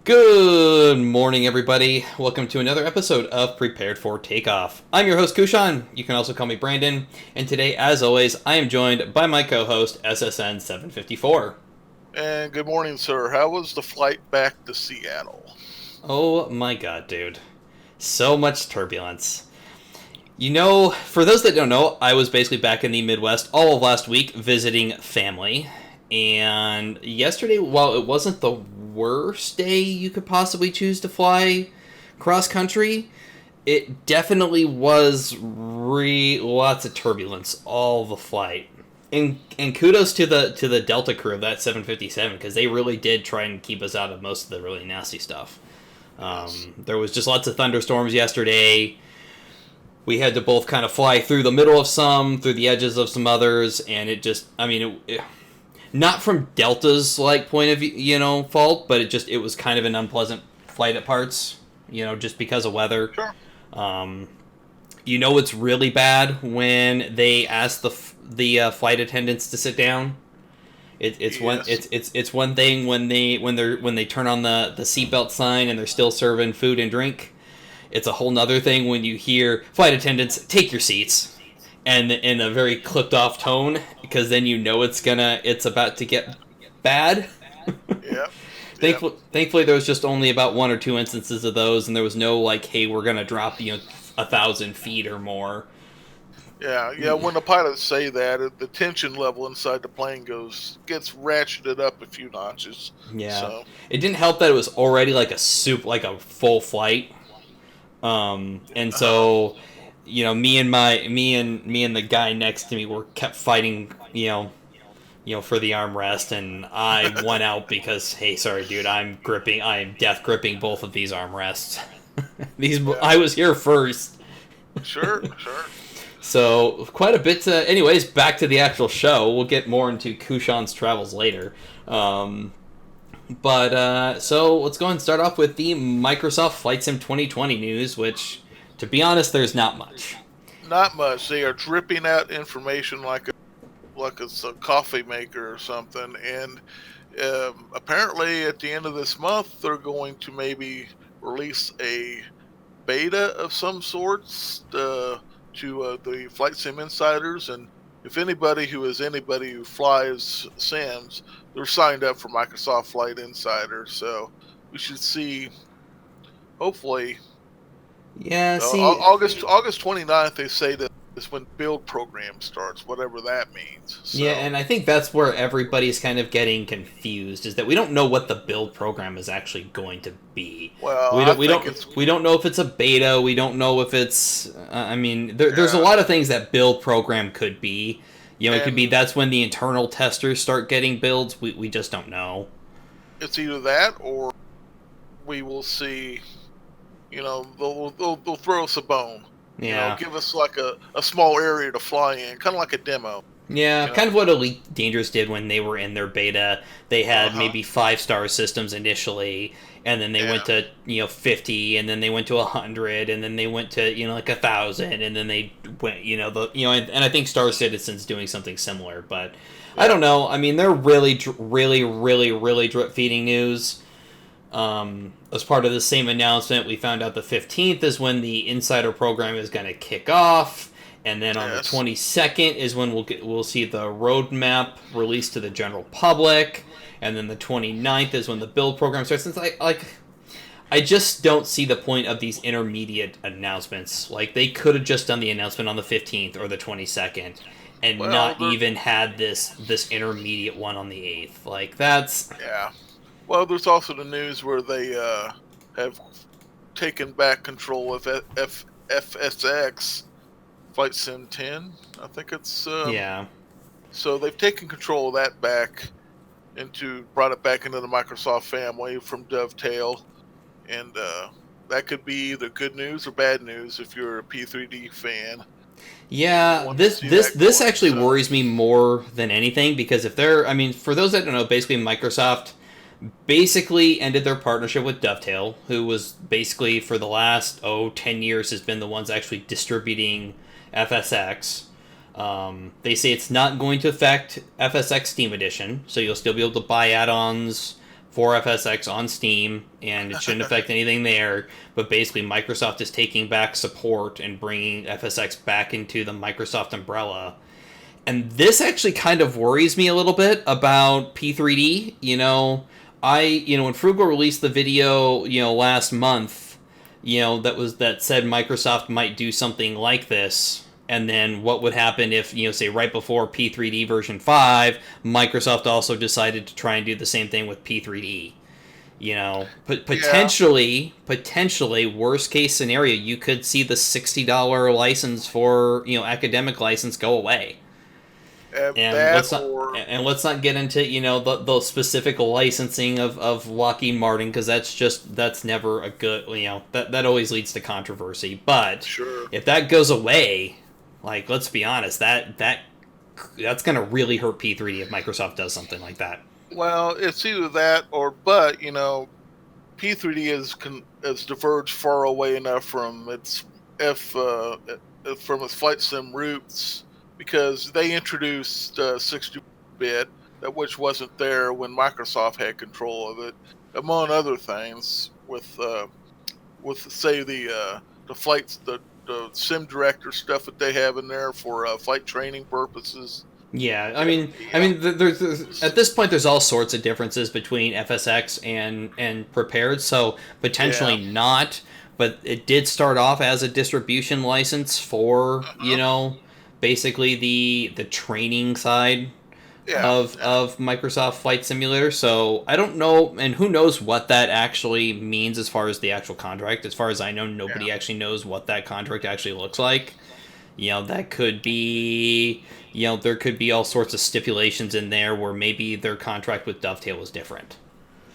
Good morning, everybody. Welcome to another episode of Prepared for Takeoff. I'm your host, Kushan. You can also call me Brandon. And today, as always, I am joined by my co-host, SSN 754. And good morning, sir. How was the flight back to Seattle? Oh my god, dude. So much turbulence. You know, for those that don't know, I was basically back in the Midwest all of last week visiting family. And yesterday, while it wasn't the worst day you could possibly choose to fly cross country, it definitely was lots of turbulence all the flight. And kudos to the Delta crew of that 757 because they really did try and keep us out of most of the really nasty stuff. There was just lots of thunderstorms yesterday. We had to both kind of fly through the middle of some, through the edges of some others, and it just, not from Delta's point of view, fault, but it was kind of an unpleasant flight at parts, just because of weather. Sure. It's really bad when they ask the flight attendants to sit down. It's one thing when they turn on the seatbelt sign and they're still serving food and drink. It's a whole nother thing when you hear flight attendants take your seats. And in a very clipped off tone, because then it's about to get bad. Yeah. Thankfully, there was just only about one or two instances of those, and there was no hey, we're gonna drop 1,000 feet or more. Yeah. When the pilots say that, the tension level inside the plane gets ratcheted up a few notches. Yeah. So. It didn't help that it was already a full flight, and so. Me and the guy next to me kept fighting, for the armrest, and I won out because, hey, sorry, dude, I am death gripping both of these armrests. I was here first. Sure. So quite a bit. Anyways, back to the actual show. We'll get more into Kushan's travels later. So let's go and start off with the Microsoft Flight Sim 2020 news, which. To be honest, there's not much. Not much. They are dripping out information like it's a coffee maker or something. And apparently, at the end of this month, they're going to maybe release a beta of some sorts to the Flight Sim insiders. And if anybody who flies Sims, they're signed up for Microsoft Flight Insider. So we should see, hopefully. Yeah, see... August 29th, they say that is when build program starts, whatever that means. So. Yeah, and I think that's where everybody's kind of getting confused, is that we don't know what the build program is actually going to be. Well, we don't know if it's a beta, we don't know if it's... there's a lot of things that build program could be. It could be that's when the internal testers start getting builds, we just don't know. It's either that, or we will see... they'll throw us a bone. Yeah. Give us a small area to fly in, kind of like a demo. Yeah, kind of what Elite Dangerous did when they were in their beta. They had maybe 5-star systems initially, and then they went to 50, and then they went to 100, and then they went to 1,000, and then they went and I think Star Citizen's doing something similar, but I don't know. They're really drip feeding news. As part of the same announcement, we found out the 15th is when the Insider program is going to kick off, and then on the 22nd is when we'll see the roadmap released to the general public, and then the 29th is when the build program starts. Since I just don't see the point of these intermediate announcements. They could have just done the announcement on the 15th or the 22nd, and not even had this intermediate one on the 8th. That's... Yeah. Well, there's also the news where they have taken back control of FSX Flight Sim 10. I think it's... yeah. So they've taken control of that back brought it back into the Microsoft family from Dovetail. And that could be either good news or bad news if you're a P3D fan. Yeah, this actually worries me more than anything, because if they're... for those that don't know, basically Microsoft... basically ended their partnership with Dovetail, who was basically for the last 10 years has been the ones actually distributing FSX. They say it's not going to affect FSX Steam Edition, so you'll still be able to buy add-ons, for FSX on Steam, and it shouldn't affect anything there. But basically, Microsoft is taking back support and bringing FSX back into the Microsoft umbrella. And this actually kind of worries me a little bit about P3D. When Frugal released the video, last month, that said Microsoft might do something like this. And then what would happen if, say right before P3D version 5, Microsoft also decided to try and do the same thing with P3D? Potentially, worst case scenario, you could see the $60 license for, academic license go away. And let's not get into the specific licensing of Lockheed Martin, because that's never a good, that always leads to controversy. But sure, if that goes away, like, let's be honest, that's going to really hurt P3D if Microsoft does something like that. Well, it's either that but P3D is diverged far away enough from its flight sim roots, because they introduced 60-bit, which wasn't there when Microsoft had control of it, among other things, with say the flights, the sim director stuff that they have in there for flight training purposes. Yeah, I mean, there's at this point there's all sorts of differences between FSX and Prepared, so potentially not, but it did start off as a distribution license for basically the training side of Microsoft Flight Simulator. So I don't know, and who knows what that actually means as far as the actual contract. As far as I know, nobody actually knows what that contract actually looks like. That could be, there could be all sorts of stipulations in there where maybe their contract with Dovetail is different.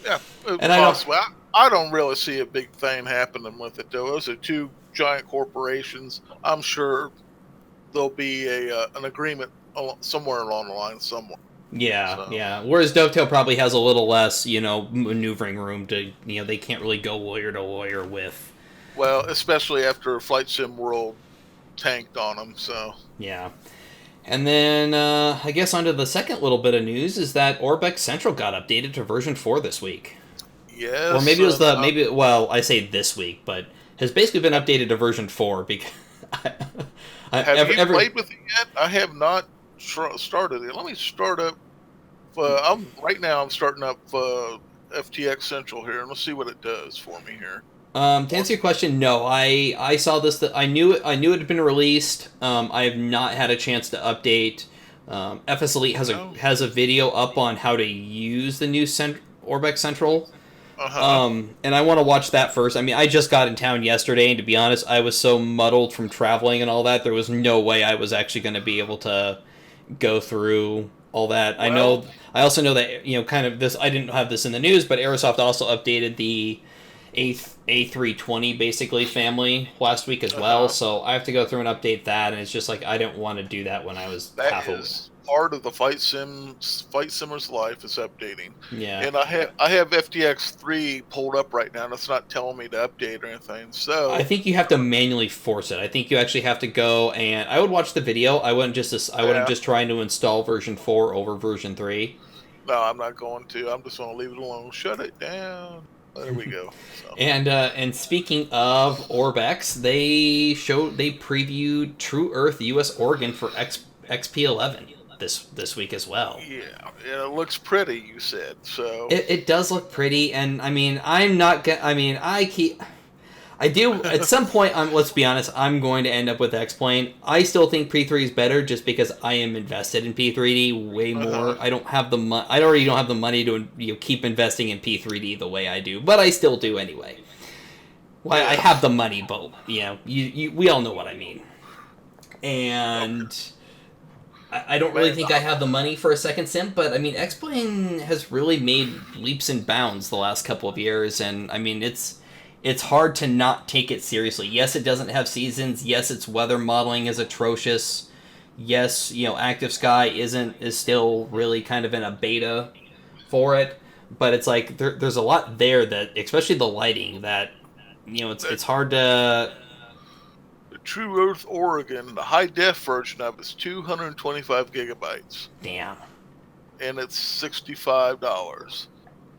Yeah, and I don't really see a big thing happening with it, though. Those are two giant corporations. I'm sure there'll be an agreement somewhere along the line somewhere. Yeah, yeah. Whereas Dovetail probably has a little less, maneuvering room to, they can't really go lawyer to lawyer with. Well, especially after Flight Sim World tanked on them, so. Yeah. And then, I guess onto the second little bit of news is that Orbex Central got updated to version 4 this week. Yes. Or maybe it was I say this week, but has basically been updated to version 4 because... Have you played with it yet? I have not started it. Let me start up. Right now I'm starting up FTX Central here, and let's see what it does for me here. To answer your question, no. I saw this. I knew it had been released. I have not had a chance to update. FS Elite has a video up on how to use the new Orbex Central. And I want to watch that first. I mean, I just got in town yesterday, and to be honest, I was so muddled from traveling and all that, there was no way I was actually going to be able to go through all that. Well, I also know that, kind of this, I didn't have this in the news, but Aerosoft also updated the A320 basically family last week as well, so I have to go through and update that, and it's just like I didn't want to do that when I was half away. Part of the Flight Simmer's life is updating. Yeah. And I have FTX 3 pulled up right now, and it's not telling me to update or anything. So I think you have to manually force it. I think you actually have to go, and I would watch the video. I wouldn't just trying to install version 4 over version 3. No, I'm not going to. I'm just going to leave it alone. Shut it down. There we go. So. And speaking of Orbex, they previewed True Earth U.S. Oregon for XP11 this week as well. Yeah, it looks pretty, you said. So it does look pretty, and I mean, I do at some point. Let's be honest, I'm going to end up with X-Plane. I still think P3 is better, just because I am invested in P3D way more. I don't have the I already don't have the money to keep investing in P3D the way I do, but I still do anyway. Well, I have the money, but we all know what I mean. And I don't really think I have the money for a second sim, but I mean, X-Plane has really made leaps and bounds the last couple of years, and I mean, it's hard to not take it seriously. Yes, it doesn't have seasons. Yes, its weather modeling is atrocious. Yes, Active Sky is still really kind of in a beta for it, but it's like there's a lot there that, especially the lighting, that it's hard to. True Earth Oregon, the high def version of it's 225 gigabytes. Damn. And it's $65.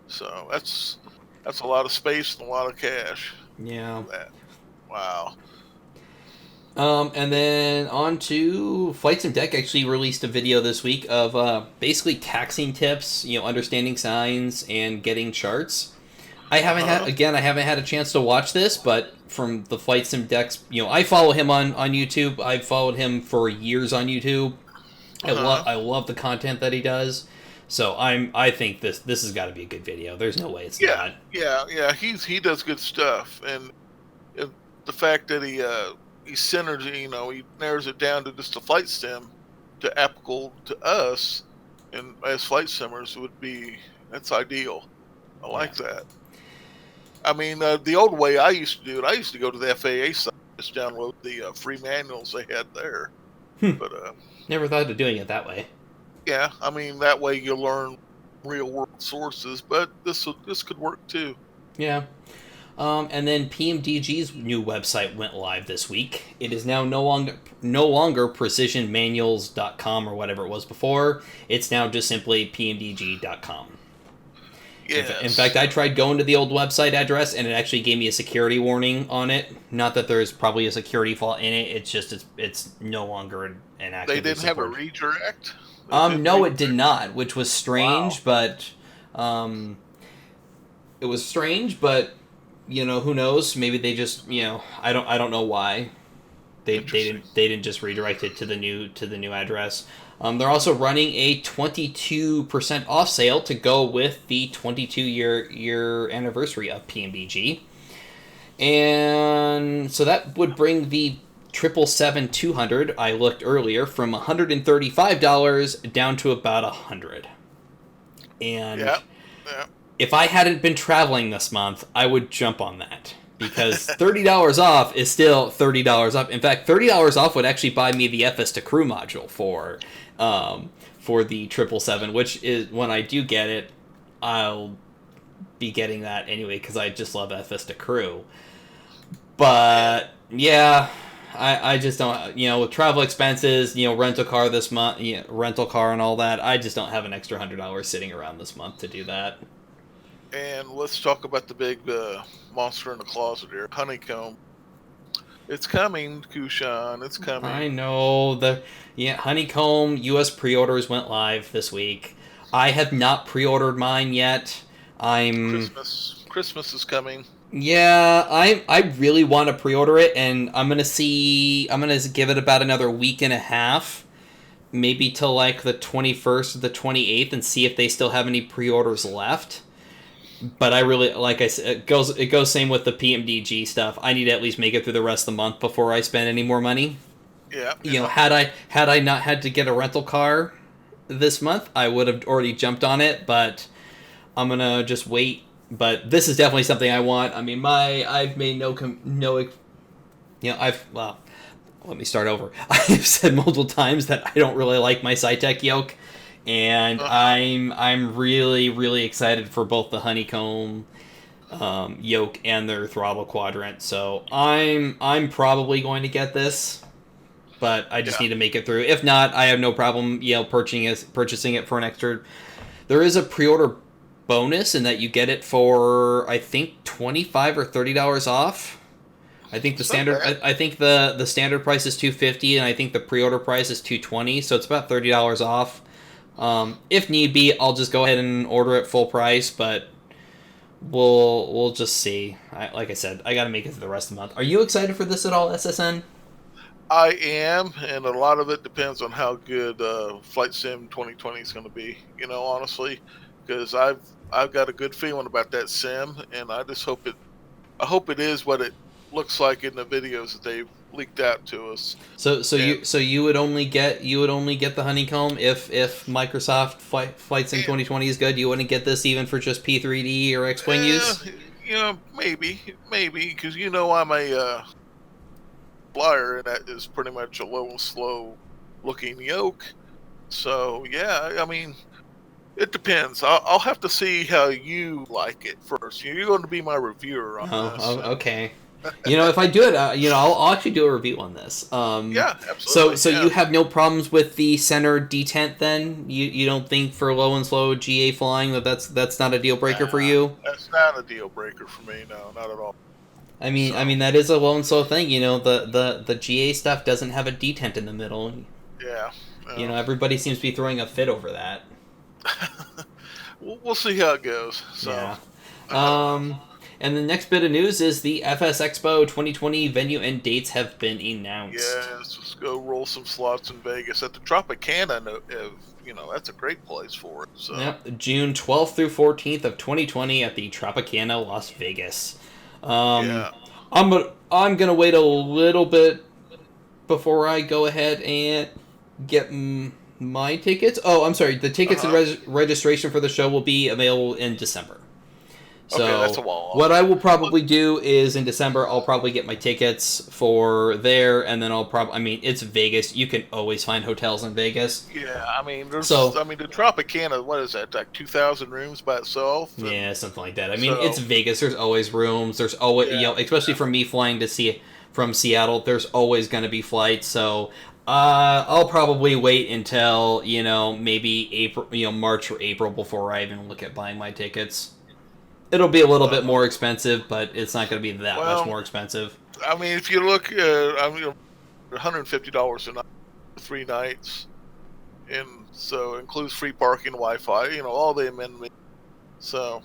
So that's a lot of space and a lot of cash Yeah. for that. Wow. And then on to Flight Sim Deck actually released a video this week of basically taxing tips, understanding signs and getting charts. Uh-huh. I haven't had a chance to watch this, but from the Flight Sim Decks, I follow him on YouTube. I've followed him for years on YouTube. Uh-huh. I love the content that he does. So I think this has got to be a good video. There's no way it's Yeah. not. Yeah. He does good stuff, and the fact that he centers, he narrows it down to just a flight sim to applicable to us and as flight simmers that's ideal. I Yeah. like that. I mean, the old way I used to do it, I used to go to the FAA site, just download the free manuals they had there. But Never thought of doing it that way. yeah, I mean that way you learn real world sources. But this could work too. Yeah. And then PMDG's new website went live this week. It is now no longer precisionmanuals.com or whatever it was before. It's now just simply pmdg.com. In fact, Yes, I tried going to the old website address and it actually gave me a security warning on it. Not that there's probably a security fault in it. It's just it's no longer an they actively didn't have a supported. redirect. They didn't No, it did redirect. not, which was Wow, strange, but it was strange, but who knows? Maybe they just, I don't know why interesting. they didn't just redirect it to the new address. They're also running a 22% off sale to go with the 22-year anniversary of PMBG, and so that would bring the 777-200 I looked earlier from $135 down to about $100. And Yeah, yeah. if I hadn't been traveling this month, I would jump on that because $30 off is still $30 off. In fact, $30 off would actually buy me the FS to Crew module for the 777, which is when I do get it, I'll be getting that anyway because I just love FS to Crew. And But yeah, I just don't, with travel expenses, rental car this month, rental car and all that. I just don't have an extra $100 sitting around this month to do that. and let's talk about the big monster in the closet here, honeycomb. It's coming, Kushan. It's I coming. know Honeycomb U.S. pre-orders went live this week. I have not pre-ordered mine yet. I'm Christmas is coming. Yeah, I really want to pre-order it, and I'm gonna give it about another week and a half, maybe till like the 21st or the 28th, and see if they still have any pre-orders left. But I really, like I said, it goes same with the PMDG stuff. I need to at least make it through the rest of the month before I spend any more money. Yeah, yeah. Had I not had to get a rental car this month, I would have already jumped on it. But I'm gonna just wait. But this is definitely something I want. I mean, I've made well, let me start over. I've said multiple times that I don't really like my Cytec yoke, and Uh-huh. I'm really really excited for both the honeycomb yoke and their throttle quadrant. So I'm probably going to get this, but I just Yeah. need to make it through. If not, I have no problem purchasing it for an extra. There is a pre-order bonus in that you get it for I think $25 or $30 off. I think the It's not standard bad. I think the standard price is $250 and I think the pre-order price is $220, so it's about $30 off. If need be, I'll just go ahead and order it full price, but we'll just see. Like I said, I got to make it through the rest of the month. Are you excited for this at all, SSN? I am, and a lot of it depends on how good Flight Sim 2020 is going to be. Honestly, because I've got a good feeling about that sim, and I just hope it. I hope it is what it looks like in the videos that they've leaked out to us. And You would only get the honeycomb if Microsoft Flight Sim and 2020 is good. You wouldn't get this even for just P3D or X-wing use. maybe because I'm a flyer, and that is pretty much a low, slow looking yoke. So yeah, I mean, it depends. I'll have to see how you like it first. You're going to be my reviewer on this. Oh, okay. If I do it, I'll actually do a review on this. Yeah, So, absolutely. so Yeah. you have no problems with the center detent then? You don't think for low and slow GA flying that's not a deal breaker for Nah, you? that's not a deal breaker for me. No, not at all. I mean So, that is a low and slow thing. The GA stuff doesn't have a detent in the middle. yeah. Everybody seems to be throwing a fit over that. We'll see how it goes. So, Yeah. I don't know. And the next bit of news is the FS Expo 2020 venue and dates have been announced. Yes, let's go roll some slots in Vegas at the Tropicana. That's a great place for it. So, Yep, June 12th through 14th of 2020 at the Tropicana, Las Vegas. Um, yeah. I'm gonna wait a little bit before I go ahead and get my tickets. Oh, I'm sorry. The Uh tickets and huh. registration for the show will be available in December. Okay, that's a So while what off. I will But probably do is in December I'll probably get my tickets for there, and then I'll probably. I mean, it's Vegas. You can always find hotels in Vegas. yeah, So the Tropicana. What is that? Like 2,000 rooms by itself, and yeah, something like that. I mean, it's so Vegas. There's always rooms. There's always, yeah, especially for me flying to see from Seattle. There's always going to be flights. So I'll probably wait until maybe April, March or April before I even look at buying my tickets. It'll be a little bit uh, more expensive, but it's not going to be that much well, more expensive. if you look, $150 a night, 3 nights, and so includes free parking, Wi-Fi, all the amenities. So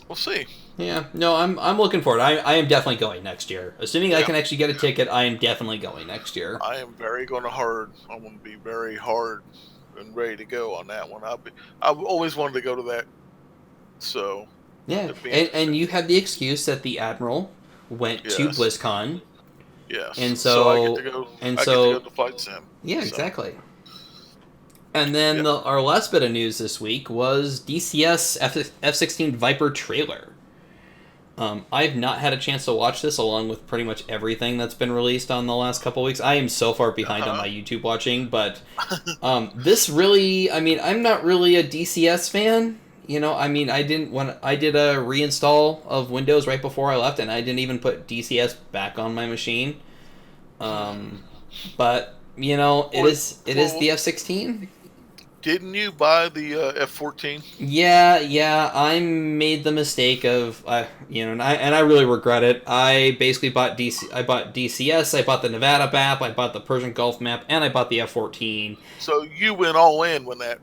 we'll see. Yeah, no, I'm looking forward. I am definitely going next year. Assuming I Yeah, can actually get a yeah. ticket, I am definitely going next year. I am very going to hard. I'm going to be very hard and ready to go on that one. I've always wanted to go to that. So Yeah, it'd be and interesting. you had the excuse that the Admiral went to Yes, BlizzCon, yes. and So I get to so go. and I get to go so to Flight Sim. yeah, So exactly. And then yep. our last bit of news this week was DCS F-16 Viper trailer. I've not had a chance to watch this along with pretty much everything that's been released on the last couple weeks. I am so far behind on Uh my YouTube watching, but this really, I mean, I'm not really a DCS fan. I mean, I did a reinstall of Windows right before I left, and I didn't even put DCS back on my machine. huh. Um, but it Well, is well, the F-16. didn't you buy the F-14? Yeah, I made the mistake of, and I really regret it. I basically bought I bought DCS, I bought the Nevada map, I bought the Persian Gulf map, and I bought the F-14. So you went all in when that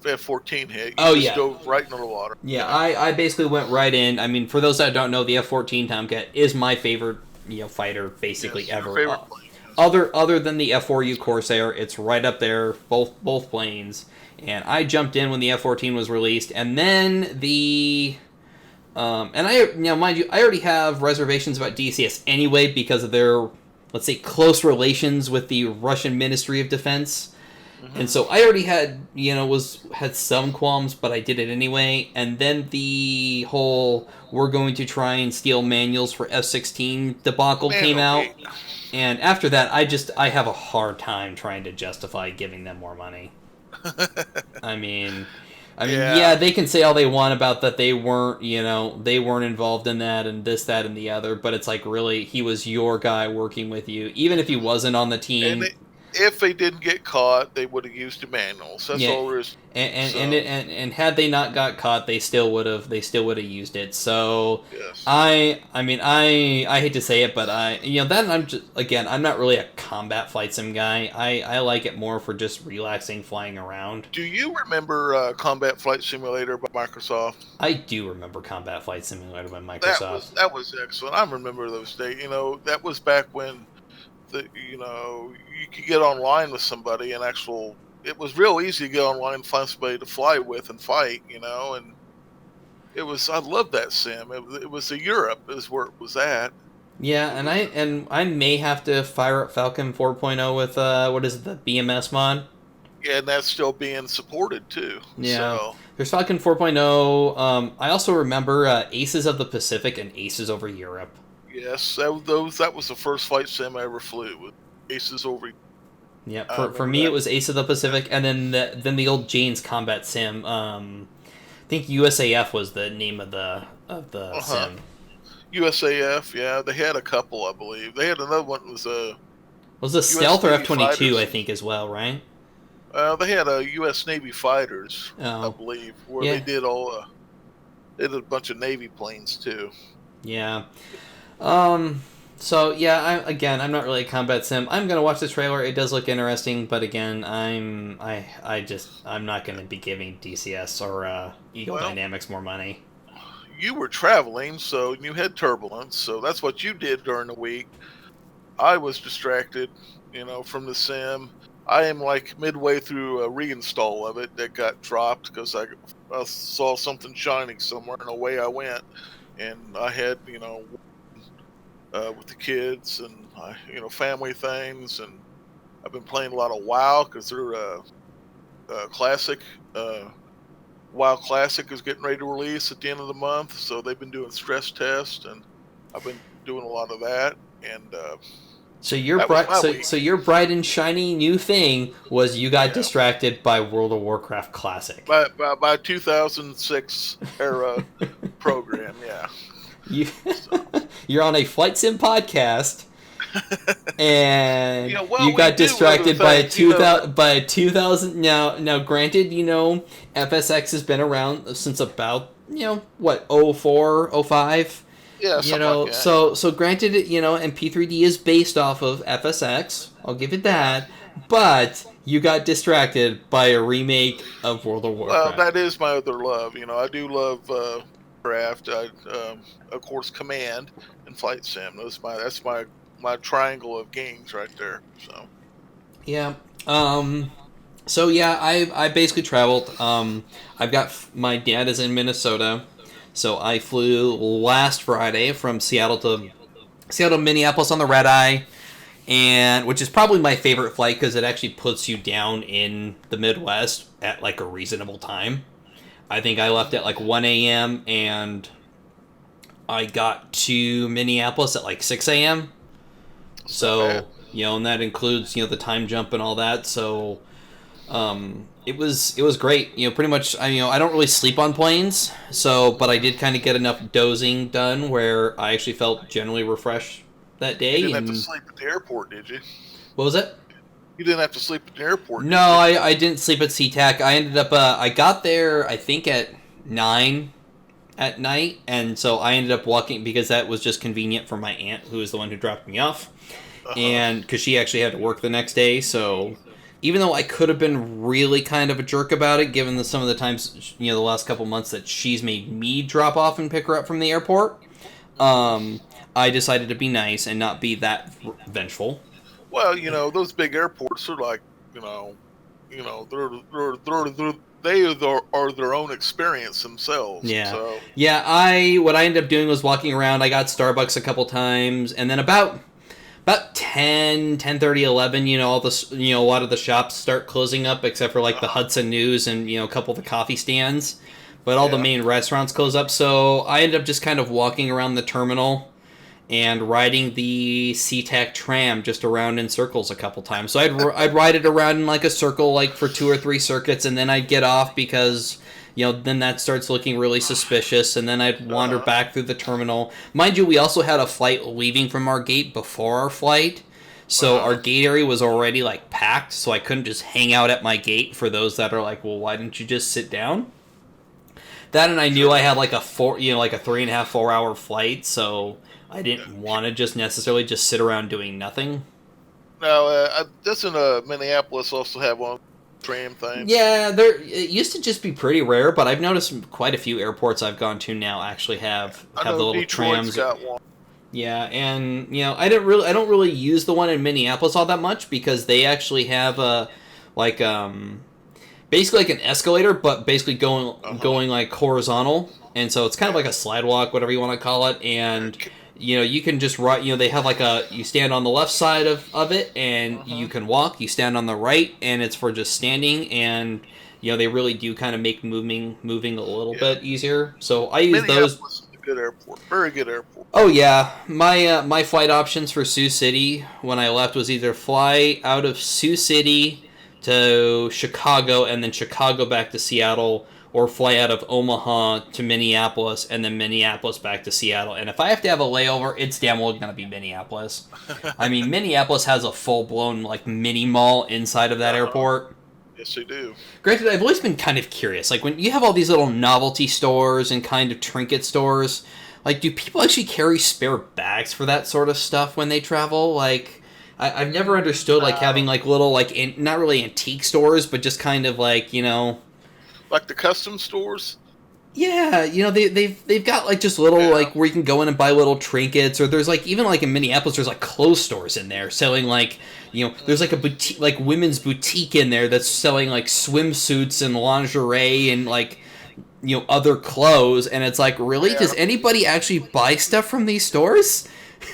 F-14 hit. You Oh just yeah, dove right into the water. yeah. Okay. I basically went right in. I mean, for those that don't know, the F-14 Tomcat is my favorite fighter basically Yes, your ever. favorite plane. Yes. Other than the F4U Corsair, it's right up there, both planes. And I jumped in when the F14 was released, and then and I mind you, I already have reservations about DCS anyway because of their, let's say, close relations with the Russian Ministry of Defense. And Hmm. so I already had had some qualms, but I did it anyway. And then the whole we're going to try and steal manuals for F16 debacle came Manual out, gate. and after that, I have a hard time trying to justify giving them more money. I mean, yeah, Yeah. they can say all they want about that they weren't involved in that and this, that, and the other, but it's like really, he was your guy working with you, even if he wasn't on the And team. if they didn't get caught, they would have used the manuals. That's Yeah, all there is. and So and had they not got caught, they still would have used it. So yes. I mean I hate to say it, but then I'm just again I'm not really a combat flight sim guy. I like it more for just relaxing, flying around. Do you remember Combat Flight Simulator by Microsoft? I do remember Combat Flight Simulator by That Microsoft. was excellent. I remember those days. That was back when you could get online with somebody and actual. It was real easy to get online and find somebody to fly with and fight. And it was. I loved that sim. It was the Europe is where it was at. Yeah, It and was. I may have to fire up Falcon 4.0 with what is it, the BMS mod? Yeah, and that's still being supported too. Yeah. So There's Falcon 4.0. I also remember Aces of the Pacific and Aces over Europe. yes, that was the first flight sim I ever flew with Aces over. Yeah, I for remember me it that. was Ace of the Yeah. Pacific, and then the old Jane's Combat Sim. I think USAF was the name of the Uh huh. sim. USAF, yeah, they had a couple, I believe. They had another one that Was a U.S. stealth or Navy F-22, fighters. I think, as well, right? They had a U.S. Navy fighters, I Oh, believe, where they yeah, did they did a bunch of Navy planes too. yeah. Um, so yeah, I'm not really a combat sim. I'm gonna watch the trailer. It does look interesting, but again, I'm not gonna be giving DCS or Eagle Well, Dynamics more money. you were traveling, so you had turbulence, so that's what you did during the week. I was distracted, from the sim. I am like midway through a reinstall of it that got dropped because I saw something shining somewhere and away I went. And I had, with the kids and, family things. And I've been playing a lot of WoW because they're classic. WoW Classic is getting ready to release at the end of the month. So they've been doing stress tests and I've been doing a lot of that. And So your that was bright, my week. so your bright and shiny new thing was you got Yeah. distracted by World of Warcraft Classic. By 2006 era program, yeah. You So you're on a flight sim podcast, and well, you we got do other distracted by a things, 2000. Now, granted, FSX has been around since about what 04, 05. Yeah, something like that. So granted, and P3D is based off of FSX. I'll give it that, but you got distracted by a remake of World of Well, Warcraft. that is my other love. I do love craft. Of course, Command and Flight Sim. That's my triangle of games right there. So Yeah. So yeah, I basically traveled. I've got my dad is in Minnesota, so I flew last Friday from Seattle to Minneapolis on the red eye, and which is probably my favorite flight because it actually puts you down in the Midwest at like a reasonable time. I think I left at like 1 a.m. and I got to Minneapolis at like 6 a.m. it's not bad. So and that includes the time jump and all that. So it was great. Pretty much. I don't really sleep on planes, but I did kind of get enough dozing done where I actually felt generally refreshed that day. You didn't have to And sleep at the airport, did you? what was it? You didn't have to sleep at the airport, No, did you? I didn't sleep at SeaTac. I ended up I got there I think at 9 at night, and so I ended up walking because that was just convenient for my aunt, who was the one who dropped me off, and because she actually had to work the next day. So even though I could have been really kind of a jerk about it, given some of the times the last couple months that she's made me drop off and pick her up from the airport, I decided to be nice and not be that vengeful. Well, those big airports are like, they are their own experience themselves. Yeah. So Yeah, what I ended up doing was walking around. I got Starbucks a couple times, and then about 10:30, 11, all the a lot of the shops start closing up except for like the Hudson News and a couple of the coffee stands. But all the main restaurants close up, so I ended up just kind of walking around the terminal and riding the SeaTac tram just around in circles a couple times. So I'd ride it around in like a circle, like for 2 or 3 circuits, and then I'd get off because then that starts looking really suspicious, and then I'd wander back through the terminal. Mind you, we also had a flight leaving from our gate before our flight, so our gate area was already like packed, so I couldn't just hang out at my gate for those that are like, well, why didn't you just sit down? That, and I knew I had like a 3.5, 4 hour flight, so I didn't want to just necessarily just sit around doing nothing. Now, doesn't Minneapolis also have one tram thing? Yeah, it used to just be pretty rare, but I've noticed quite a few airports I've gone to now actually have the little Detroit's trams. got one. Yeah, and I don't really use the one in Minneapolis all that much because they actually have a like basically like an escalator, but basically going like horizontal, and so it's kind of like a slide walk, whatever you want to call it, and you can just ride. They have like you stand on the left side of it, and you can walk. You stand on the right, and it's for just standing, and they really do kind of make moving a little bit easier. So I use those. Is a good airport, very good airport. Oh yeah, my flight options for Sioux City when I left was either fly out of Sioux City to Chicago and then Chicago back to Seattle, or fly out of Omaha to Minneapolis and then Minneapolis back to Seattle. And if I have to have a layover, it's damn well going to be Minneapolis. I mean, Minneapolis has a full-blown like mini mall inside of that airport. Yes, they do. Granted, I've always been kind of curious. Like, when you have all these little novelty stores and kind of trinket stores, like, do people actually carry spare bags for that sort of stuff when they travel? Like, I've never understood, like, having, like, little, like, not really antique stores, but just kind of, like, you know... Like the custom stores? Yeah, you know, they've got, like, just little, like, where you can go in and buy little trinkets, or there's, like, even, like, in Minneapolis, there's, like, clothes stores in there selling, like... You know, there's like a boutique, like women's boutique in there that's selling like swimsuits and lingerie and like, you know, other clothes. And it's like, really? Does anybody actually buy stuff from these stores?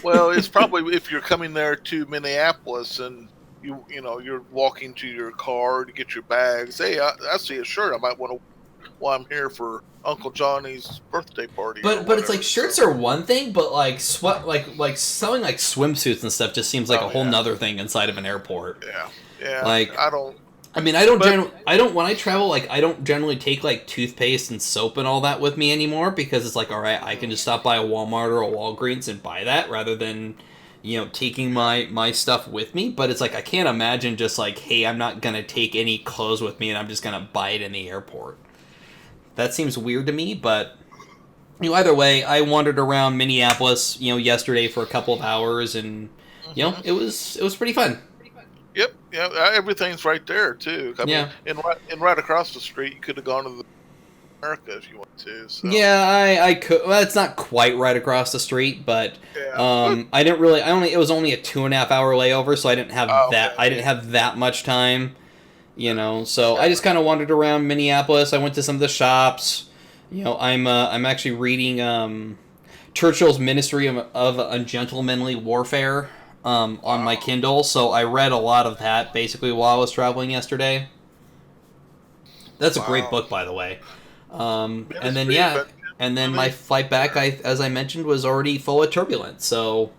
Well, it's probably if you're coming there to Minneapolis and you know you're walking to your car to get your bags. Hey, I see a shirt. I might want to while I'm here for Uncle Johnny's birthday party. But it's like shirts are one thing, but like like selling like swimsuits and stuff just seems like a whole nother thing inside of an airport. Yeah. Like I don't when I travel, like I don't generally take like toothpaste and soap and all that with me anymore because it's like, all right, I can just stop by a Walmart or a Walgreens and buy that rather than, you know, taking my stuff with me. But it's like I can't imagine just like, hey, I'm not gonna take any clothes with me and I'm just gonna buy it in the airport. That seems weird to me, but you know, either way, I wandered around Minneapolis, you know, yesterday for a couple of hours, and you know, it was pretty fun. Yep, yeah, everything's right there too. I mean, and right across the street, you could have gone to the America if you want to. So. Yeah, I could. Well, it's not quite right across the street, but I didn't really. It was only a 2.5 hour layover, so I didn't have that. I didn't have that much time. You know, so I just kind of wandered around Minneapolis. I went to some of the shops. You know, I'm actually reading Churchill's Ministry of Ungentlemanly Warfare on my Kindle. So I read a lot of that basically while I was traveling yesterday. That's a great book, by the way. And then my flight back, as I mentioned, was already full of turbulence. So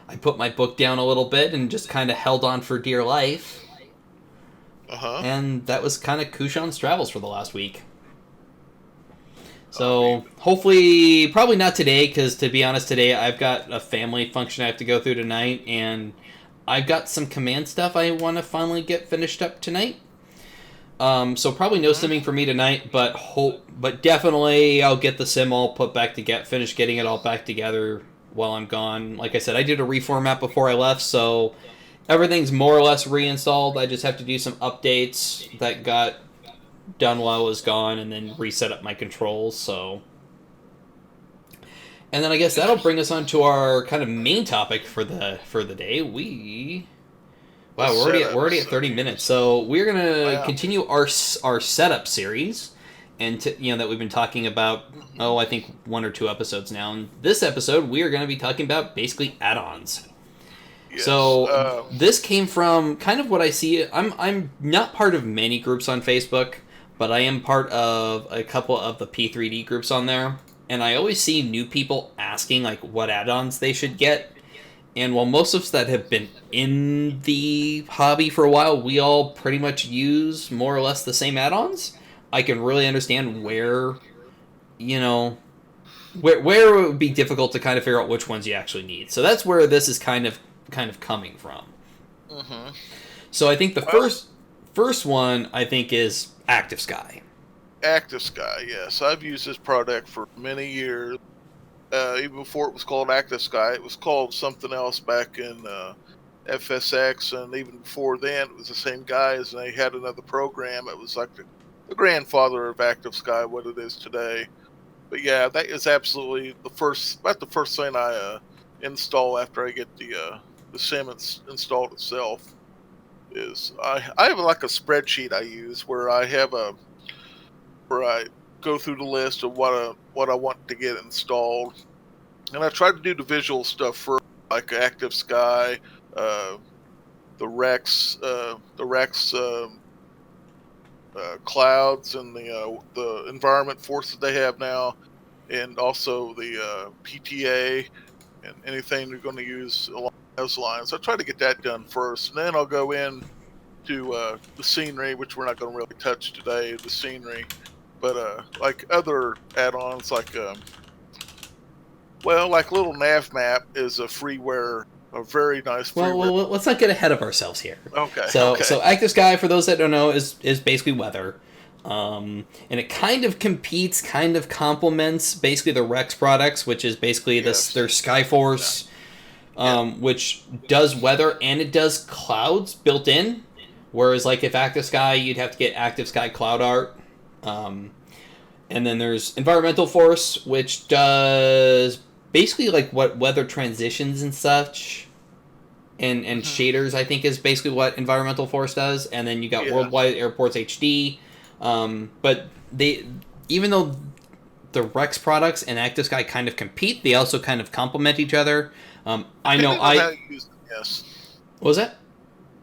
I put my book down a little bit and just kind of held on for dear life. And that was kind of Kushan's travels for the last week. So hopefully, probably not today, because to be honest, today I've got a family function I have to go through tonight, and I've got some command stuff I want to finally get finished up tonight. So probably no simming for me tonight, but definitely I'll get the sim all put back to finish getting it all back together while I'm gone. Like I said, I did a reformat before I left, so everything's more or less reinstalled. I just have to do some updates that got done while I was gone and then reset up my controls, so... And then I guess that'll bring us on to our kind of main topic for the day. Wow, we're already at 30 minutes. So we're going to continue our setup series and that we've been talking about, I think 1 or 2 episodes now. And this episode, we are going to be talking about basically add-ons. Yes. So this came from kind of what I see. I'm not part of many groups on Facebook, but I am part of a couple of the P3D groups on there. And I always see new people asking like what add-ons they should get. And while most of us that have been in the hobby for a while, we all pretty much use more or less the same add-ons, I can really understand where it would be difficult to kind of figure out which ones you actually need. So that's where this is kind of coming from. Mm-hmm. So I think the first one I think is Active Sky. Active Sky, yes. I've used this product for many years. Even before it was called Active Sky, it was called something else back in FSX, and even before then, it was the same guys, and they had another program. It was like the grandfather of Active Sky, what it is today. But yeah, that is absolutely about the first thing I install after I get the sim installed itself. Is I have like a spreadsheet I use where I go through the list of what I want to get installed, and I try to do the visual stuff first, like Active Sky, the Rex clouds, and the environment force that they have now, and also the PTA and anything they're going to use along those lines. I try to get that done first, and then I'll go in to the scenery, which we're not going to really touch today. The scenery. But like other add-ons, like little nav map is a freeware, a very nice freeware. Well, let's not get ahead of ourselves here. Okay, So Active Sky, for those that don't know, is basically weather. And it kind of competes, kind of complements basically the Rex products, which is basically their Skyforce, which does weather and it does clouds built in. Whereas, like, if Active Sky, you'd have to get Active Sky Cloud Art. And then there's Environmental Force, which does basically, like, what weather transitions and such. And shaders, I think, is basically what Environmental Force does. And then you got Worldwide Airports HD. But even though the Rex products and Active Sky kind of compete, they also kind of complement each other. I know how you use them, yes. What was that?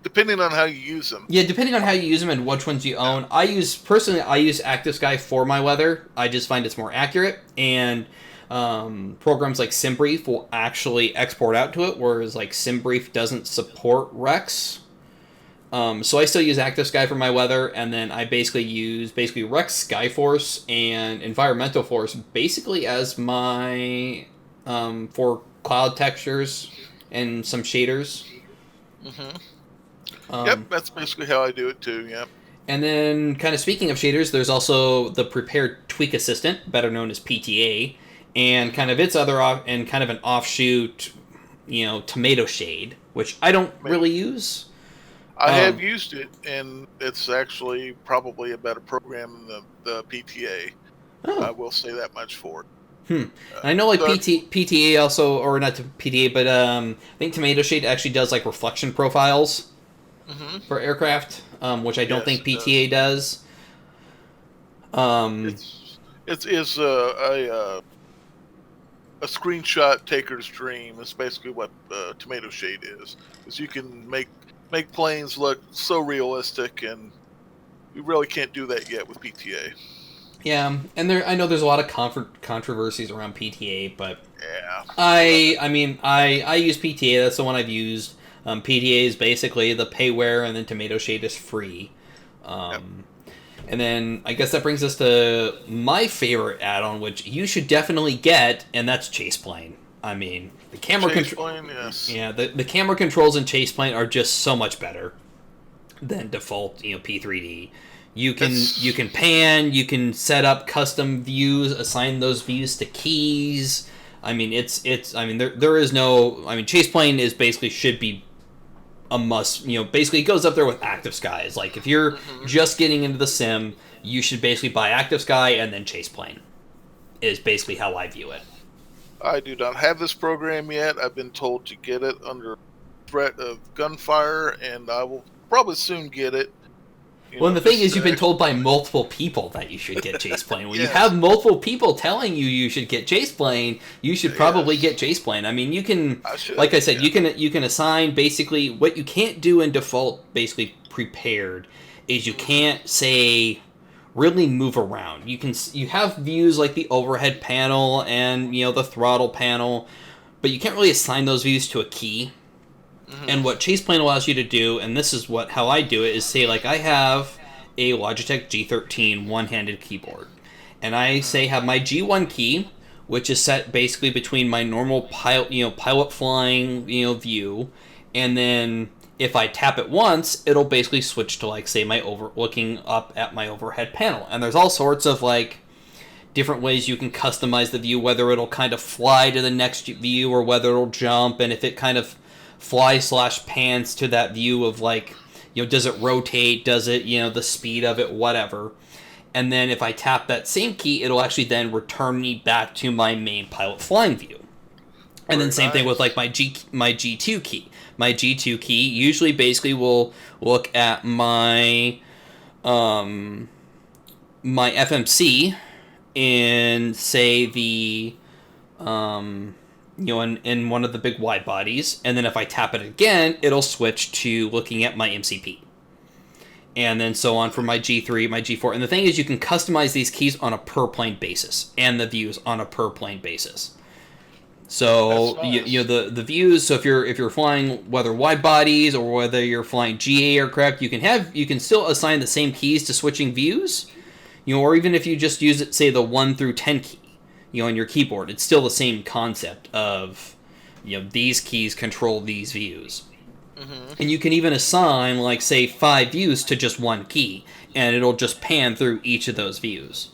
Depending on how you use them. Yeah, depending on how you use them and which ones you own. I use Active Sky for my weather. I just find it's more accurate, and programs like SimBrief will actually export out to it, whereas like SimBrief doesn't support Rex. So I still use Active Sky for my weather, and then I basically use Rex, Skyforce, and Environmental Force basically as my for cloud textures and some shaders. Mm-hmm. Yep, that's basically how I do it too, yep. And then, kind of speaking of shaders, there's also the Prepared Tweak Assistant, better known as PTA, and kind of its other kind of an offshoot, Tomato Shade, which I don't really use. I have used it, and it's actually probably a better program than the PTA. Oh. I will say that much for it. I know, like, PTA also, or not PTA, but I think Tomato Shade actually does, like, reflection profiles for aircraft, which I don't think PTA does. It's a screenshot taker's dream. It's basically what Tomato Shade is. Is you can make planes look so realistic, and we really can't do that yet with PTA. Yeah, and I know there's a lot of controversies around PTA, but I mean I use PTA. That's the one I've used. PTA is basically the payware, and then Tomato Shade is free. And then I guess that brings us to my favorite add-on, which you should definitely get, and that's Chaseplane. I mean, the camera Chaseplane, yes. Yeah, the camera controls in Chaseplane are just so much better than default, P3D. You can pan, you can set up custom views, assign those views to keys. I mean, there is no. I mean, Chaseplane is basically should be a must. Basically, it goes up there with Active Sky. It's like if you're just getting into the sim, you should basically buy Active Sky and then Chaseplane. Is basically how I view it. I do not have this program yet. I've been told to get it under threat of gunfire, and I will probably soon get it. Well, and the thing is, you've been told by multiple people that you should get Chaseplane. When you have multiple people telling you should get Chaseplane, you should probably get Chaseplane. I mean, you can, like I said, you can assign basically what you can't do in default, basically prepared, is you can't say really move around. You have views like the overhead panel and the throttle panel, but you can't really assign those views to a key. And what Chaseplane allows you to do, and this is how I do it, is say, like, I have a Logitech G13 one-handed keyboard, and I say have my G1 key, which is set basically between my normal pilot flying view, and then if I tap it once, it'll basically switch to, like, say, looking up at my overhead panel. And there's all sorts of, like, different ways you can customize the view, whether it'll kind of fly to the next view or whether it'll jump, and if it kind of fly/pans to that view of, like, does it rotate, does it, the speed of it, whatever. And then if I tap that same key, it'll actually then return me back to my main pilot flying view. And then same thing with, like, my G2 key. My G2 key usually basically will look at my my FMC in, say, the in one of the big wide bodies, and then if I tap it again, it'll switch to looking at my MCP. And then so on for my G3, my G4. And the thing is, you can customize these keys on a per plane basis, and the views on a per plane basis. So nice. The views. So if you're flying whether wide bodies or whether you're flying GA aircraft, you can still assign the same keys to switching views. or even if you just use it, say the 1 through 10 key, on your keyboard, it's still the same concept of, these keys control these views. Mm-hmm. And you can even assign, like, say, 5 views to just one key, and it'll just pan through each of those views.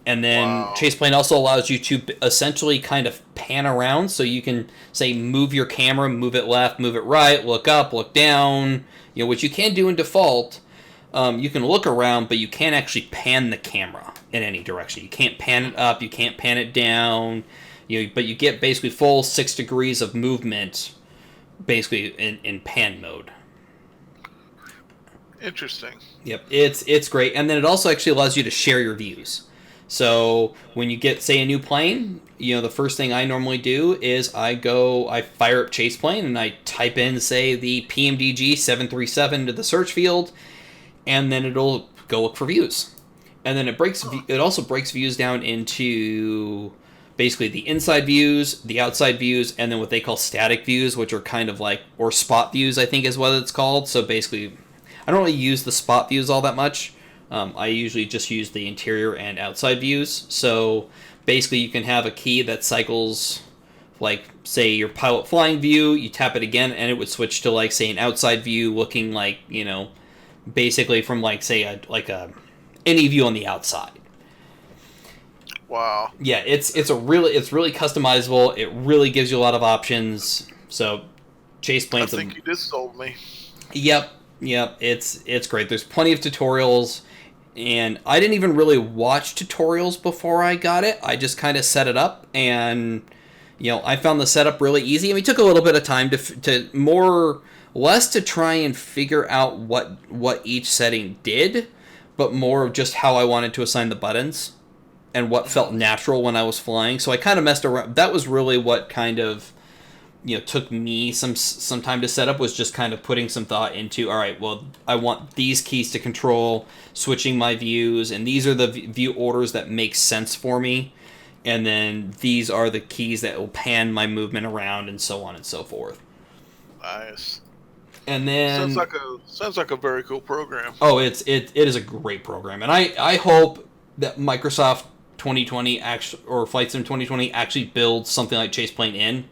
And then Wow. Chase Plane also allows you to essentially kind of pan around, so you can, say, move your camera, move it left, move it right, look up, look down, which you can do in default. You can look around, but you can't actually pan the camera in any direction. You can't pan it up, you can't pan it down, but you get basically full 6 degrees of movement, basically in pan mode. Interesting. Yep, it's great, and then it also actually allows you to share your views. So when you get, say, a new plane, the first thing I normally do is I fire up Chase Plane, and I type in, say, the PMDG 737 to the search field, and then it'll go look for views. And then it also breaks views down into basically the inside views, the outside views, and then what they call static views, which are kind of like, or spot views, I think is what it's called. So basically, I don't really use the spot views all that much. I usually just use the interior and outside views. So basically, you can have a key that cycles, like, say, your pilot flying view, you tap it again, and it would switch to, like, say, an outside view looking like, basically from, like, say, any view on the outside. Wow. Yeah, it's really customizable. It really gives you a lot of options. So Chase Plane's I think you just sold me. Yep, it's great. There's plenty of tutorials, and I didn't even really watch tutorials before I got it. I just kind of set it up, and I found the setup really easy. I mean, it took a little bit of time to more less to try and figure out what each setting did, but more of just how I wanted to assign the buttons and what felt natural when I was flying. So I kind of messed around. That was really what kind of took me some time to set up, was just kind of putting some thought into, all right, well, I want these keys to control switching my views, and these are the view orders that make sense for me, and then these are the keys that will pan my movement around, and so on and so forth. Nice. And then sounds like a very cool program. Oh, it is a great program, and I hope that Microsoft 2020 or Flight Sim 2020 actually builds something like Chase Plane in.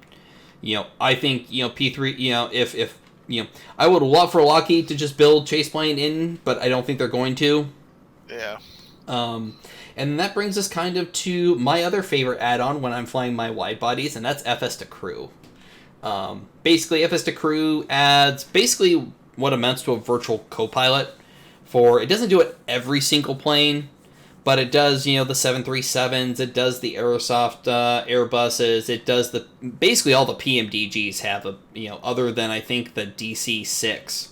I think P3. If I would love for Lockheed to just build Chase Plane in, but I don't think they're going to. Yeah. And that brings us kind of to my other favorite add-on when I'm flying my wide bodies, and that's FS to Crew. Basically, FS to Crew adds basically what amounts to a virtual co-pilot. It doesn't do it every single plane, but it does, the 737s, it does the Aerosoft Airbuses, it does basically all the PMDGs have other than I think the DC-6,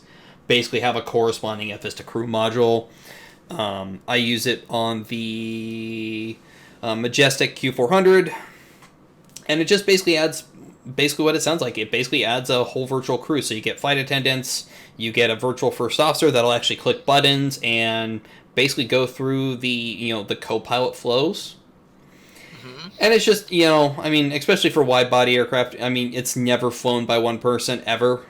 basically have a corresponding FS to Crew module. I use it on the Majestic Q400, and it just basically adds what it sounds like. It basically adds a whole virtual crew. So you get flight attendants, you get a virtual first officer that'll actually click buttons and basically go through the co-pilot flows. Mm-hmm. And it's just, especially for wide body aircraft, it's never flown by one person ever.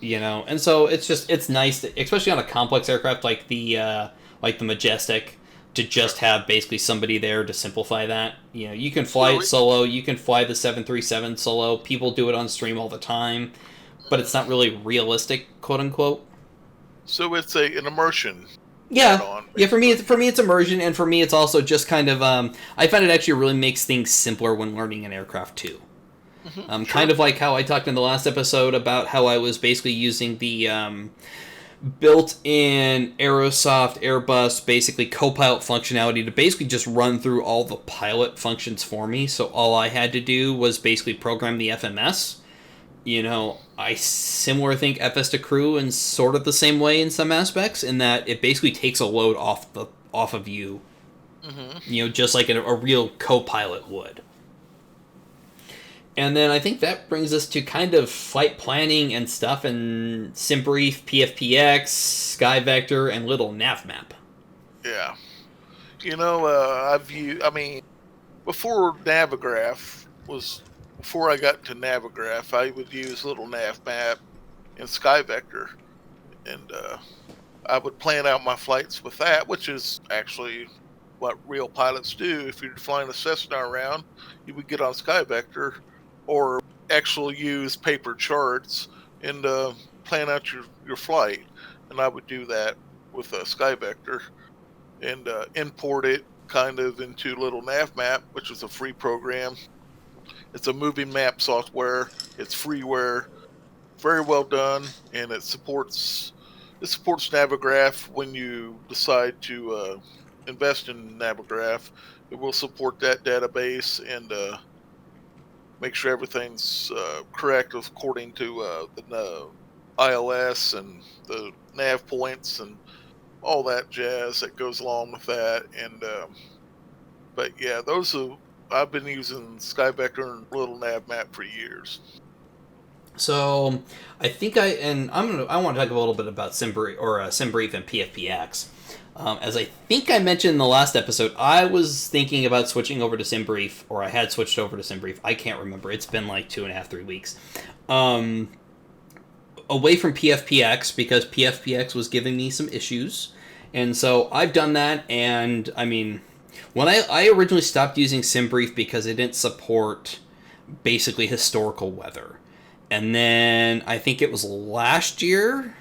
And so it's nice, especially on a complex aircraft like the Majestic, to just have basically somebody there to simplify that. You can fly it solo, you can fly the 737 solo. People do it on stream all the time, but it's not really realistic, quote unquote. So it's an immersion. Yeah, For me, it's immersion, and for me, it's also just kind of. I find it actually really makes things simpler when learning an aircraft too. Mm-hmm, sure. Kind of like how I talked in the last episode about how I was basically using the built-in Aerosoft Airbus basically co-pilot functionality to basically just run through all the pilot functions for me. So all I had to do was basically program the FMS. I similar think FS to Crew in sort of the same way in some aspects, in that it basically takes a load off of you. Mm-hmm. Just like a real co-pilot would. And then I think that brings us to kind of flight planning and stuff, and SimBrief, PFPX, SkyVector, and Little Navmap. Yeah. Before I got to Navigraph, I would use Little Navmap and SkyVector, and I would plan out my flights with that, which is actually what real pilots do. If you're flying a Cessna around, you would get on SkyVector or actually use paper charts and plan out your flight. And I would do that with a SkyVector and import it kind of into little NavMap, which is a free program. It's a moving map software. It's freeware, very well done, and it supports Navigraph when you decide to invest in Navigraph. It will support that database and make sure everything's correct according to the ILS and the nav points and all that jazz that goes along with that. And but yeah, I've been using SkyVector and Little Nav Map for years. So I think I want to talk a little bit about SimBrief and PFPX. As I think I mentioned in the last episode, I was thinking about switching over to SimBrief, or I had switched over to SimBrief. I can't remember. It's been like 2.5, 3 weeks. Away from PFPX, because PFPX was giving me some issues. And so I've done that, and I mean, when I originally stopped using SimBrief because it didn't support basically historical weather. And then I think it was last year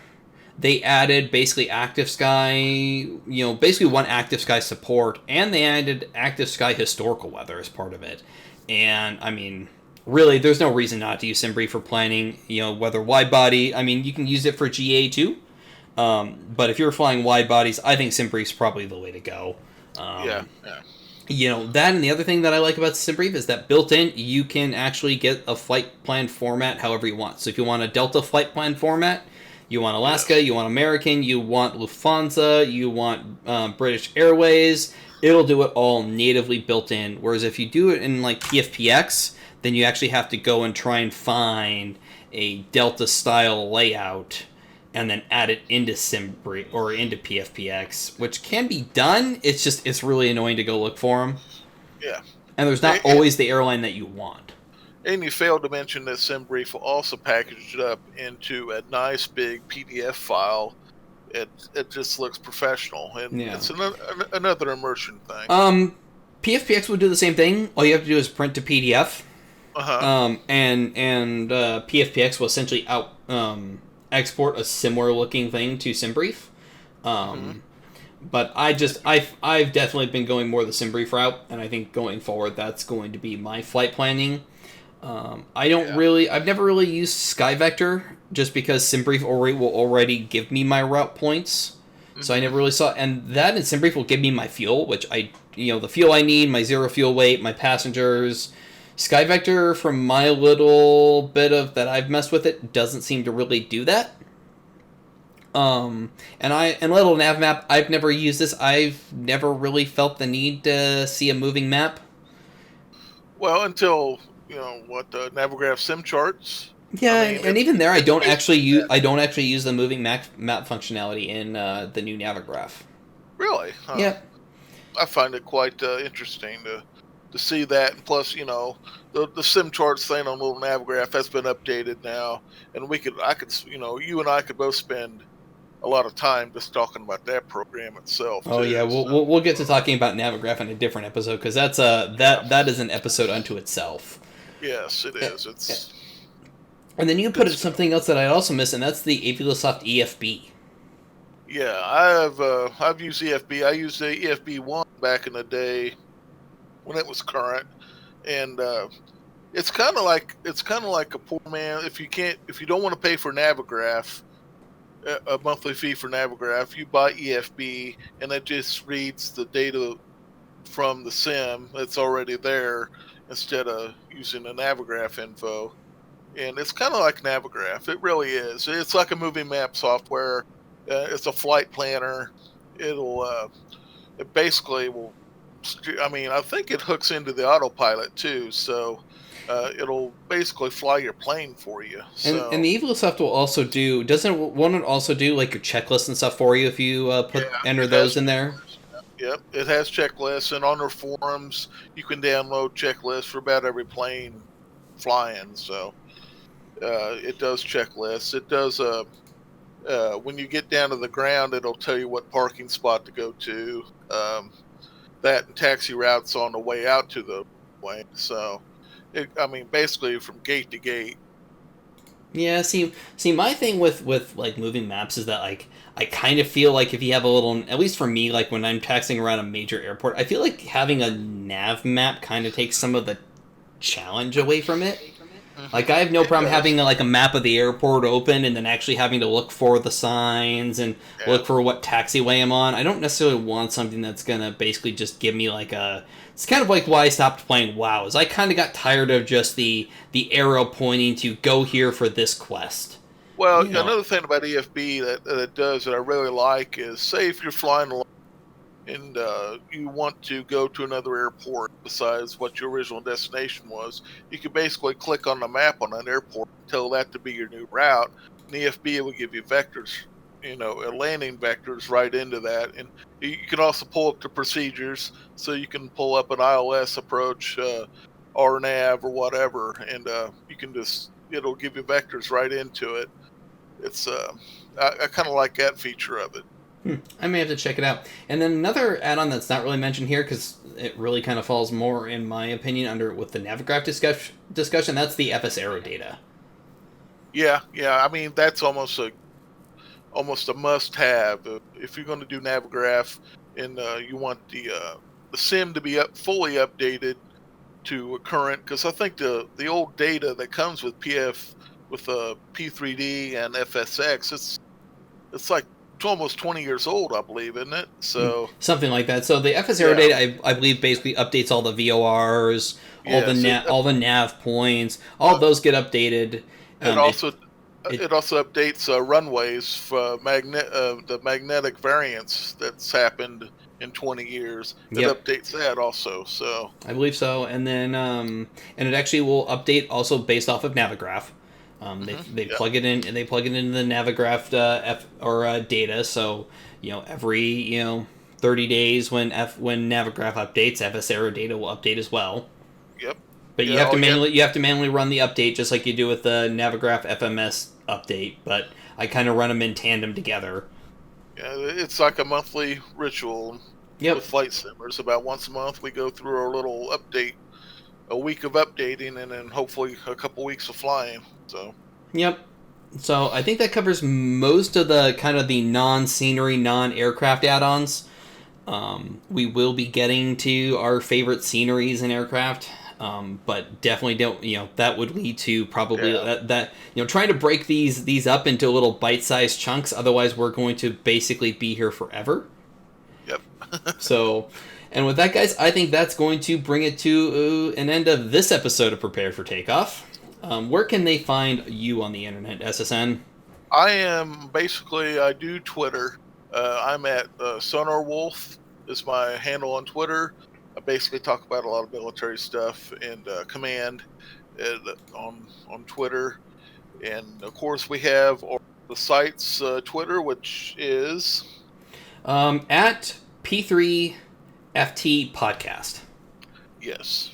they added basically active sky, basically one active sky support, and they added active sky historical weather as part of it. And I mean, really, there's no reason not to use SimBrief for planning, whether wide body. I mean, you can use it for GA too. But if you're flying wide bodies, I think SimBrief's probably the way to go. Yeah. That, and the other thing that I like about SimBrief is that built in, you can actually get a flight plan format however you want. So if you want a Delta flight plan format, you want Alaska, you want American, you want Lufthansa, you want British Airways, it'll do it all natively built in. Whereas if you do it in like PFPX, then you actually have to go and try and find a Delta style layout and then add it into SimBrief or into PFPX, which can be done. It's really annoying to go look for them. Yeah. And there's not always the airline that you want. And you failed to mention that SimBrief will also package it up into a nice big PDF file. It just looks professional, and it's another immersion thing. PFPX would do the same thing. All you have to do is print to PDF. And PFPX will essentially export a similar looking thing to SimBrief. But I've definitely been going more the SimBrief route, and I think going forward that's going to be my flight planning. I've never really used SkyVector just because SimBrief will already give me my route points. So I never really saw, and that and SimBrief will give me my fuel, which the fuel I need, my zero fuel weight, my passengers. SkyVector, from my little bit of that I've messed with it, doesn't seem to really do that. And little nav map, I've never used this. I've never really felt the need to see a moving map. Well, until the Navigraph sim charts. Yeah, and even there, I don't actually use the moving map functionality in the new Navigraph. Really? Yeah. I find it quite interesting to see that, and plus, the sim charts thing on little Navigraph has been updated now, and you and I could both spend a lot of time just talking about that program itself. Oh yeah, we'll get to talking about Navigraph in a different episode, because that is an episode unto itself. Yes, it is. It's. And then you put something else that I also miss, and that's the Avilosoft EFB. Yeah, I've used EFB. I used the EFB1 back in the day when it was current, and it's kind of like a poor man. If you don't want to pay for Navigraph, a monthly fee for Navigraph, you buy EFB, and it just reads the data from the sim that's already there instead of using the Navigraph info. And it's kind of like Navigraph. It really is. It's like a moving map software. It's a flight planner. It basically will. I think it hooks into the autopilot too, so it'll basically fly your plane for you. So. And the Evilosoft will also do. Won't it also do like your checklist and stuff for you if you enter those in there? Yep, it has checklists, and on their forums you can download checklists for about every plane flying. So it does checklists. It does when you get down to the ground, it'll tell you what parking spot to go to. That and taxi routes on the way out to the way. So, basically from gate to gate. Yeah, see, my thing with like moving maps is that like I kind of feel like if you have a little, at least for me, like when I'm taxiing around a major airport, I feel like having a nav map kind of takes some of the challenge away from it. Like I have no problem having like a map of the airport open and then actually having to look for the signs and look for what taxiway I'm on. I don't necessarily want something that's gonna basically just give me like a. It's kind of like why I stopped playing WoW. Is I kind of got tired of just the arrow pointing to go here for this quest. Well, another thing about EFB that it does that I really like is, say if you're flying along and you want to go to another airport besides what your original destination was, you can basically click on the map on that airport, tell that to be your new route, and EFB will give you vectors, landing vectors right into that. And you can also pull up the procedures, so you can pull up an ILS approach, RNAV or whatever, and you can it'll give you vectors right into it. It's I kind of like that feature of it. I may have to check it out. And then another add-on that's not really mentioned here because it really kind of falls more, in my opinion, under with the Navigraph discussion. That's the FS Aero data. Yeah. That's almost a must-have if you're going to do Navigraph, and you want the sim to be fully updated to current. Because I think the old data that comes with P3D and FSX, it's like almost 20 years old, I believe, isn't it? So something like that. So the FS Aero data, I believe, basically updates all the VORs, all the nav points. All those get updated. It also updates runways for the magnetic variance that's happened in 20 years. It updates that also. So I believe so, and then and it actually will update also based off of Navigraph. They plug it in and they plug it into the Navigraph data. So every 30 days when Navigraph updates, FS Aero data will update as well. Yep. But you have to manually run the update just like you do with the Navigraph FMS update. But I kind of run them in tandem together. Yeah, it's like a monthly ritual. With flight simmers. About once a month we go through our little update. A week of updating, and then hopefully a couple weeks of flying. So. Yep. So I think that covers most of the kind of the non-scenery, non-aircraft add-ons. We will be getting to our favorite sceneries in aircraft, but definitely don't. That would lead to probably that trying to break these up into little bite-sized chunks. Otherwise, we're going to basically be here forever. Yep. So. And with that, guys, I think that's going to bring it to an end of this episode of Prepared for Takeoff. Where can they find you on the internet, SSN? I do Twitter. I'm at Sonar Wolf is my handle on Twitter. I basically talk about a lot of military stuff and command on Twitter. And, of course, we have the site's Twitter, which is... at P3FT Podcast. Yes.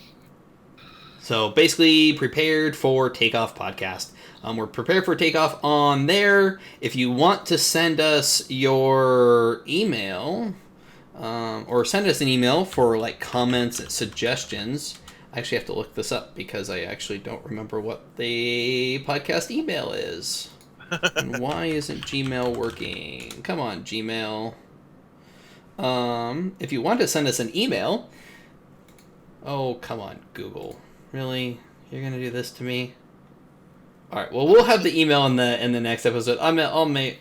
So basically, Prepared for Takeoff Podcast. We're Prepared for Takeoff on there. If you want to send us your email, or send us an email for like comments and suggestions, I actually have to look this up because I actually don't remember what the podcast email is. And why isn't Gmail working? Come on, Gmail. If you want to send us an email, oh come on, Google, really? You're gonna do this to me? All right. Well, we'll have the email in the next episode. I'm gonna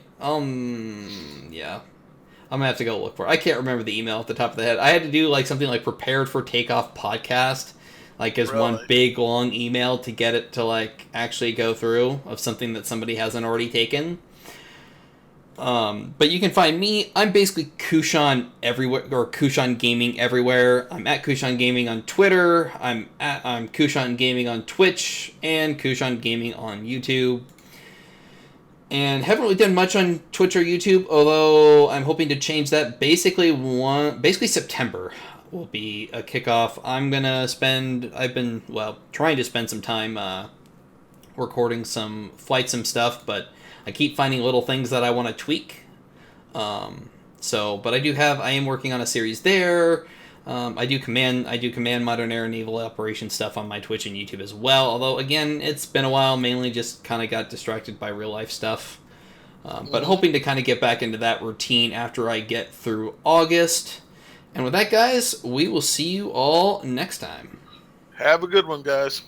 have to go look for it. I can't remember the email off the top of the head. I had to do like something like Prepared for Takeoff Podcast, like as one big long email to get it to like actually go through of something that somebody hasn't already taken. But you can find me. I'm basically Kushan everywhere, or Kushan Gaming everywhere. I'm at Kushan Gaming on Twitter. I'm Kushan Gaming on Twitch and Kushan Gaming on YouTube. And haven't really done much on Twitch or YouTube, although I'm hoping to change that. Basically September will be a kickoff. I've been trying to spend some time recording some flight sim stuff, but I keep finding little things that I want to tweak. But I am working on a series there. I do command modern air and naval operations stuff on my Twitch and YouTube as well. Although again, it's been a while. Mainly just kind of got distracted by real life stuff. But hoping to kind of get back into that routine after I get through August. And with that, guys, we will see you all next time. Have a good one, guys.